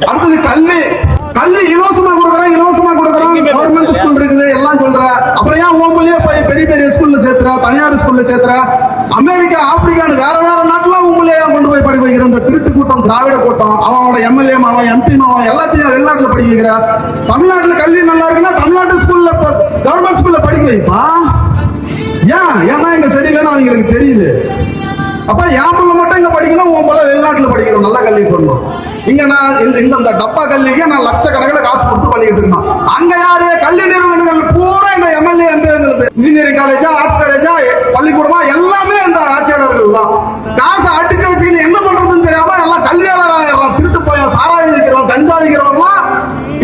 அடுத்தது கல்வி. கல்வி இலவசமா கொடுக்குறோம். கவர்மெண்ட் ஸ்கூல் இருக்குது எல்லாம் சொல்ற. அப்புறம் ஏன் உங்களையே போய் பெரிய பெரிய ஸ்கூல்ல சேர்த்துற, தனியார் ஸ்கூல்ல சேர்த்துற? அமெரிக்கா, ஆப்பிரிக்கான்னு வேற வேற நாட்டுல உங்களையே கொண்டு போய் படிக்க வைக்கிற. இந்த திருட்டு கூட்டம், திராவிட கூட்டம், அவனோட எம்எல்ஏ மாவன், எம்பி மாவன் எல்லாத்தையும் வெளிநாட்டுல படிக்க வைக்கிற. தமிழ்நாட்டுல கல்வி நல்லா இருக்குன்னா தமிழ்நாட்டு ஸ்கூல்ல கவர்மெண்ட் ஸ்கூல்ல படிக்க வைப்பா. ஏன்னா இங்க சரியில்லைன்னு அவங்களுக்கு தெரியுது. அப்ப என் பிள்ளை மட்டும் இங்க படிக்கணும், உன் பிள்ளை வெளிநாட்டுல படிக்கணும், நல்லா கல்வி பண்ணணும். இங்க நான் இந்த டப்பா கல்விக்கு நான் லட்சக்கணக்கில் காசு கொடுத்து பண்ணிக்கிட்டு இருக்கேன். அங்க யாரு கல்வி நிறுவனங்கள் பூரா இந்த எம்எல்ஏ எம்பிங்களுக்கு இன்ஜினியரிங் காலேஜா, ஆர்ட்ஸ் காலேஜா, பள்ளிக்கூடமா எல்லாமே இந்த ஆட்சியாளர்கள் தான். காசை அடிச்சு வச்சுக்கிட்டு என்ன பண்றதுன்னு தெரியாம எல்லாம் கல்வியாளர் ஆயிடுறான். திருட்டு போய் சாராயம் விற்கிறவன், கஞ்சா விற்கிறவன்லாம்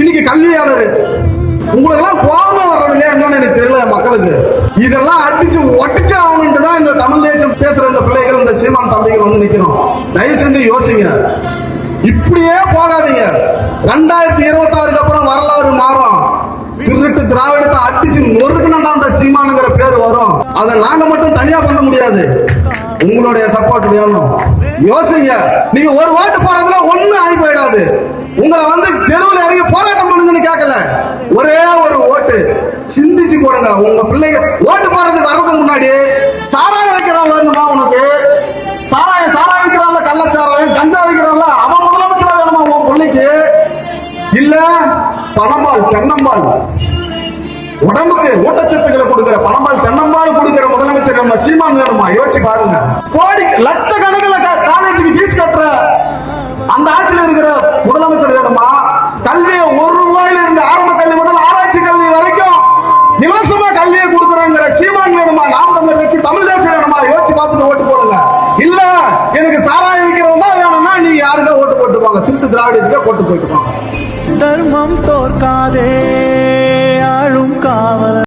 இன்னைக்கு கல்வியாளர். உங்களுக்கு எல்லாம் கோபம் வர்றது இல்லையா என்னன்னு எனக்கு தெரியல மக்களுக்கு. இதெல்லாம் அடிச்சு ஒட்டிச்சு ஆகணும்ட்டு தான் இந்த தமிழ் தேசம் பேசுற இந்த பிள்ளைகள், இந்த சீமான் தம்பிகள் வந்து நிக்கணும். தயவு செஞ்சு யோசிங்க, இப்படியே போகாதீங்க. 2026 அப்புறம் வரலாறு மாறும். திருட்டு திராவிடத்தை அடிச்சு நொறுக்குனா அந்த சீமானுங்கிற பேர் வரும். அதை நாங்க மட்டும் தனியா பண்ண முடியாது, உங்களுடைய சப்போர்ட் வேணும். யோசிங்க, நீங்க ஒரு ஓட்டு போறதுல ஒண்ணு ஆகி போயிடாது. உங்களை வந்து தெருவில் இறங்கி போராட்டம் பண்ணுங்கன்னு கேட்கல, ஒரே ஒரு ஓட்டு சிந்திச்சு போடுங்க. உங்க பிள்ளைங்க ஓட்டு போறதுக்கு வர்றதுக்கு முன்னாடி சாராயம் வைக்கிறவன் வேணுமா? உனக்கு சாராயம் வைக்கிறான்ல, கள்ளச்சாராயம், கஞ்சா வைக்கிறான்ல, அவன் முதலமைச்சரா வேணுமா உன் பிள்ளைக்கு? இல்ல பணம்பால், தென்னம்பால், உடம்புக்கு ஊட்டச்சத்துக்களை கொடுக்கிற பணம்பால், தென்னம்பால் கொடுக்கிற முதலமைச்சர் நம்ம சீமான் வேணுமா? யோசிச்சு பாருங்க. கோடி லட்சக்கணக்கில் காலேஜுக்கு ஃபீஸ் கட்டுற அந்த ஆட்சியில் இருக்கிற முதலமைச்சர் வேணுமா? கல்வியை 1 ரூபாயில இருந்து ஆரம்ப கல்வி முதல் ஆராய்ச்சி கல்வி வரைக்கும் இலவசமா கல்வியை கொடுக்குறோங்கிற சீமான் வேணுமா? நாம் தமிழர் கட்சி, தமிழ் தேசம் வேணுமா? யோசிச்சு பார்த்துட்டு ஓட்டு போடுங்க. இல்ல எனக்கு சாராயம் விற்கிறவன் தான் வேணும்னா நீங்க யாருக்கா ஓட்டு போட்டுப்பாங்க, திருட்டு திராவிடத்துக்கே ஓட்டு போட்டுப்பாங்க. தர்மம் தோற்காதே ஆளும் காவலர்.